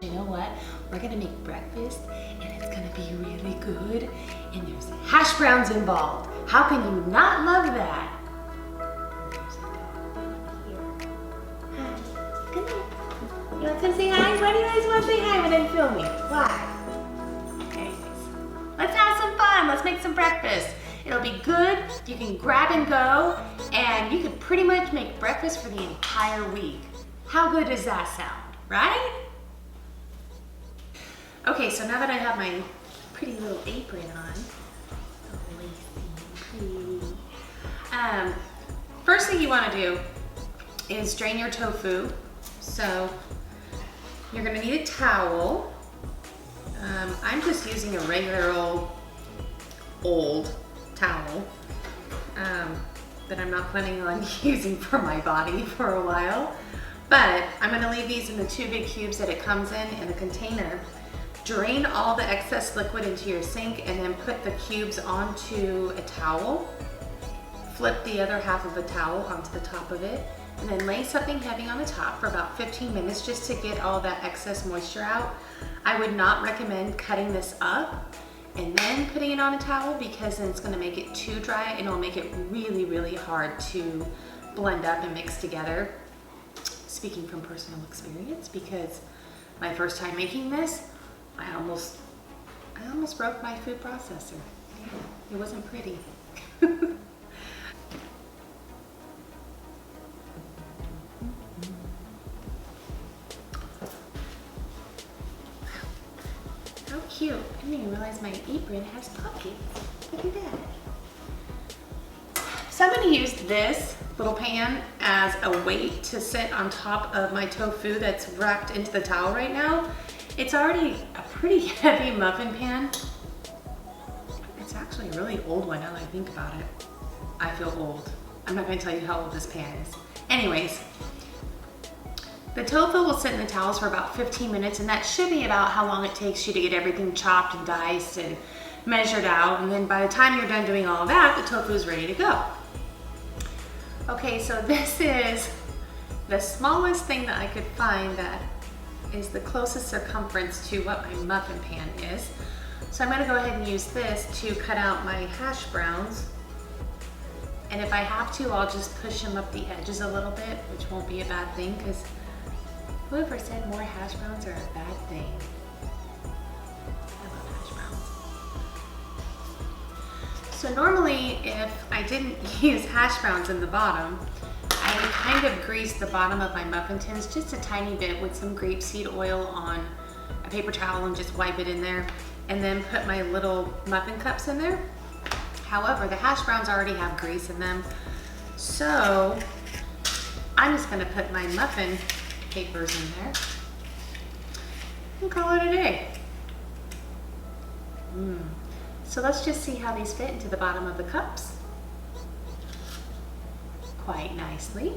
You know what? We're gonna make breakfast and it's gonna be really good and there's hash browns involved. How can you not love that? There's a dog here. Hi, come here. You want to say hi? Why do you guys want to say hi when I'm filming? Why? Anyways, let's have some fun. Let's make some breakfast. It'll be good. You can grab and go and you can pretty much make breakfast for the entire week. How good does that sound, right? Okay, so now that I have my pretty little apron on, first thing you want to do is drain your tofu. So you're going to need a towel. I'm just using a regular old towel that I'm not planning on using for my body for a while. But I'm going to leave these in the 2 big cubes that it comes in the container. Drain all the excess liquid into your sink and then put the cubes onto a towel. Flip the other half of the towel onto the top of it and then lay something heavy on the top for about 15 minutes just to get all that excess moisture out. I would not recommend cutting this up and then putting it on a towel because then it's going to make it too dry and it'll make it really, really hard to blend up and mix together. Speaking from personal experience, because my first time making this, I almost broke my food processor. Yeah, it wasn't pretty. How cute. I didn't even realize my apron has pockets. Look at that. So I'm going to use this little pan as a weight to sit on top of my tofu that's wrapped into the towel right now. It's already a pretty heavy muffin pan. It's actually a really old one now that I think about it. I feel old. I'm not going to tell you how old this pan is. Anyways, the tofu will sit in the towels for about 15 minutes and that should be about how long it takes you to get everything chopped and diced and measured out. And then by the time you're done doing all that, the tofu is ready to go. Okay, so this is the smallest thing that I could find that is the closest circumference to what my muffin pan is. So I'm gonna go ahead and use this to cut out my hash browns. And if I have to, I'll just push them up the edges a little bit, which won't be a bad thing because whoever said more hash browns are a bad thing? I love hash browns. So normally if I didn't use hash browns in the bottom, I would kind of grease the bottom of my muffin tins just a tiny bit with some grapeseed oil on a paper towel and just wipe it in there and then put my little muffin cups in there. However, the hash browns already have grease in them, so I'm just gonna put my muffin papers in there and call it a day. So let's just see how these fit into the bottom of the cups. Quite nicely.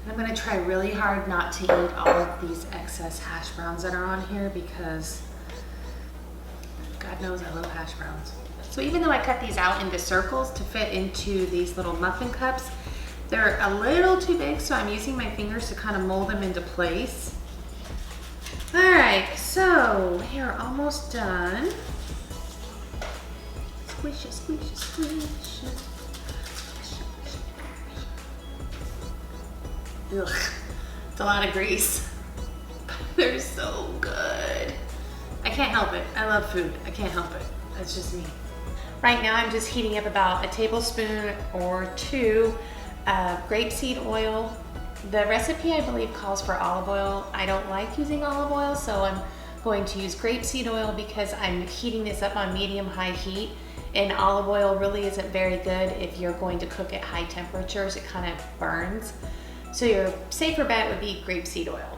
I'm going to try really hard not to eat all of these excess hash browns that are on here because God knows I love hash browns. So even though I cut these out into circles to fit into these little muffin cups, they're a little too big, so I'm using my fingers to kind of mold them into place. All right, so we are almost done. Squish it, squish it, squish it. Ugh, it's a lot of grease. They're so good. I can't help it. I love food. I can't help it. That's just me. Right now I'm just heating up about a tablespoon or 2 of grapeseed oil. The recipe I believe calls for olive oil. I don't like using olive oil, so I'm going to use grapeseed oil because I'm heating this up on medium-high heat, and olive oil really isn't very good if you're going to cook at high temperatures. It kind of burns. So your safer bet would be grapeseed oil.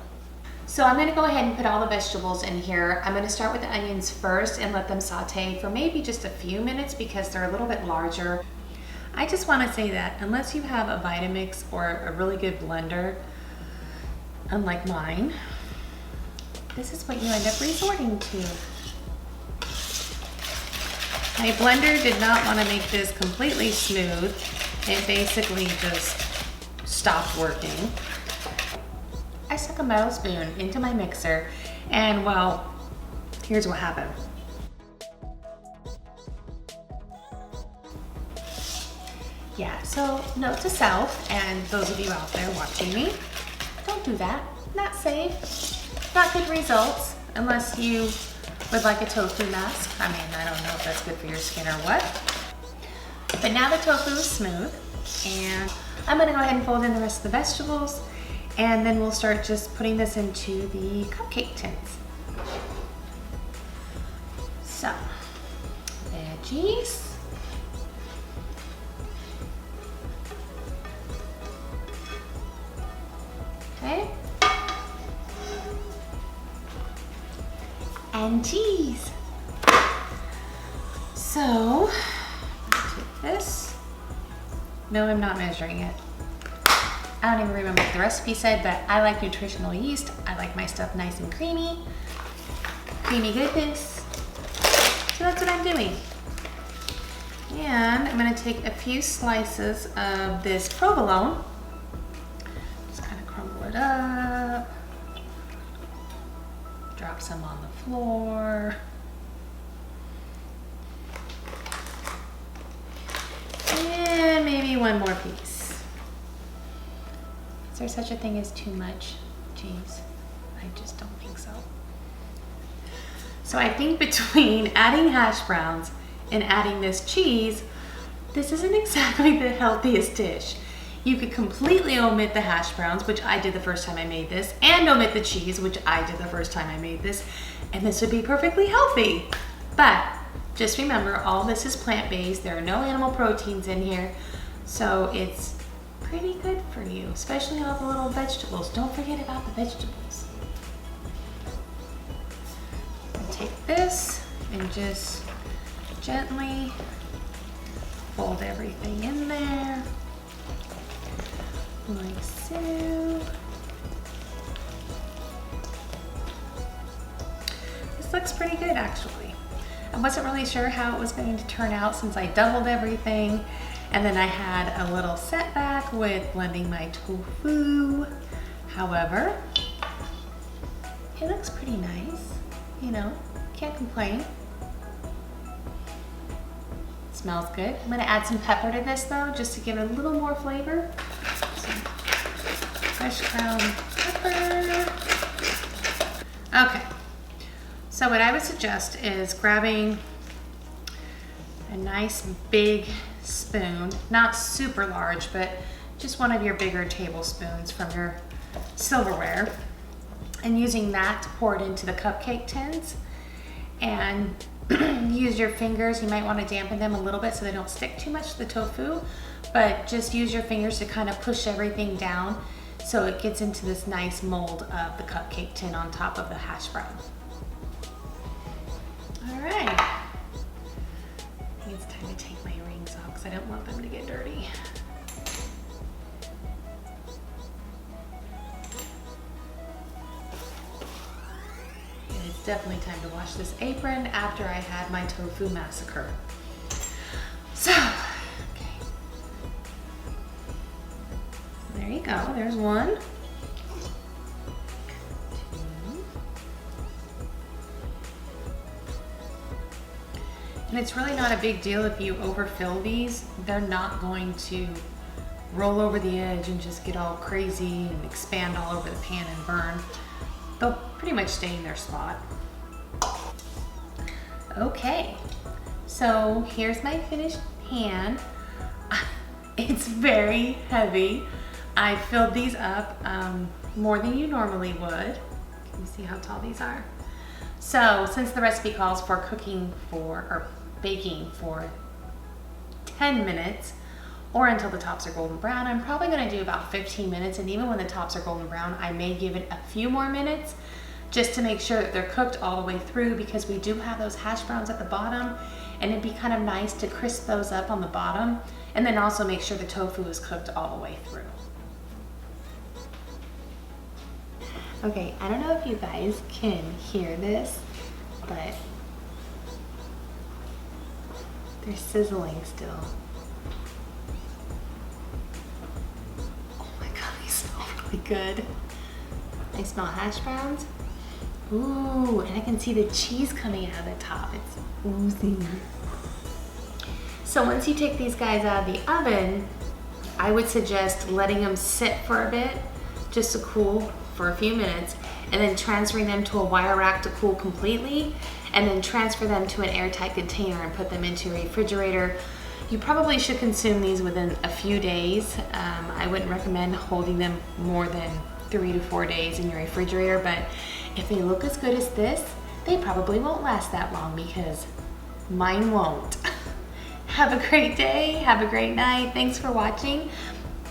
So I'm gonna go ahead and put all the vegetables in here. I'm gonna start with the onions first and let them saute for maybe just a few minutes because they're a little bit larger. I just wanna say that unless you have a Vitamix or a really good blender, unlike mine, this is what you end up resorting to. My blender did not wanna make this completely smooth. It basically just stopped working. I I stuck a metal spoon into my mixer, and well, here's what happened. Yeah, so note to self, and those of you out there watching me, don't do that. Not safe, not good results, unless you would like a tofu mask. I mean, I don't know if that's good for your skin or what. But now the tofu is smooth, and I'm gonna go ahead and fold in the rest of the vegetables, and then we'll start just putting this into the cupcake tins. So, veggies. Okay. And cheese. So, take this. No, I'm not measuring it. I don't even remember what the recipe said, but I like nutritional yeast. I like my stuff nice and creamy. Creamy goodness. So that's what I'm doing. And I'm gonna take a few slices of this provolone. Just kind of crumble it up. Drop some on the floor. And maybe one more piece. Is there such a thing as too much cheese? I just don't think so. So I think between adding hash browns and adding this cheese, this isn't exactly the healthiest dish. You could completely omit the hash browns, which I did the first time I made this, and omit the cheese, which I did the first time I made this, and this would be perfectly healthy. But just remember, all this is plant-based. There are no animal proteins in here, so it's pretty good for you, especially all the little vegetables. Don't forget about the vegetables. And take this and just gently fold everything in there. Like so. This looks pretty good actually. I wasn't really sure how it was going to turn out since I doubled everything, and then I had a little setback with blending my tofu. However, it looks pretty nice, you know, can't complain. Smells good. I'm gonna add some pepper to this though, just to give it a little more flavor. Fresh ground pepper. Okay, so what I would suggest is grabbing a nice big spoon, not super large, but just one of your bigger tablespoons from your silverware, and using that to pour it into the cupcake tins. And use your fingers, you might want to dampen them a little bit so they don't stick too much to the tofu, but just use your fingers to kind of push everything down so it gets into this nice mold of the cupcake tin on top of the hash brown. All right, I think it's time to take my rings off because I don't want them to get dirty. And it's definitely time to wash this apron after I had my tofu massacre. So, there you go, there's one. Two. And it's really not a big deal if you overfill these. They're not going to roll over the edge and just get all crazy and expand all over the pan and burn. They'll pretty much stay in their spot. Okay, so here's my finished pan. It's very heavy. I filled these up more than you normally would. Can you see how tall these are? So since the recipe calls for baking for 10 minutes or until the tops are golden brown, I'm probably gonna do about 15 minutes, and even when the tops are golden brown, I may give it a few more minutes just to make sure that they're cooked all the way through, because we do have those hash browns at the bottom, and it'd be kind of nice to crisp those up on the bottom, and then also make sure the tofu is cooked all the way through. Okay, I don't know if you guys can hear this, but they're sizzling still. Oh my God, they smell really good. I smell hash browns. Ooh, and I can see the cheese coming out of the top. It's oozing. So once you take these guys out of the oven, I would suggest letting them sit for a bit, just to cool for a few minutes, and then transferring them to a wire rack to cool completely, and then transfer them to an airtight container and put them into your refrigerator. You probably should consume these within a few days. I wouldn't recommend holding them more than 3 to 4 days in your refrigerator, but if they look as good as this, they probably won't last that long because mine won't. Have a great day, have a great night. Thanks for watching.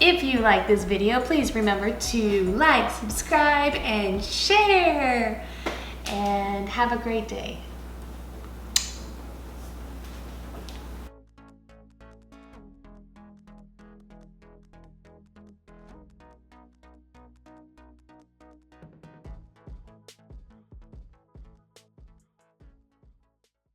If you like this video, please remember to like, subscribe, and share. And have a great day.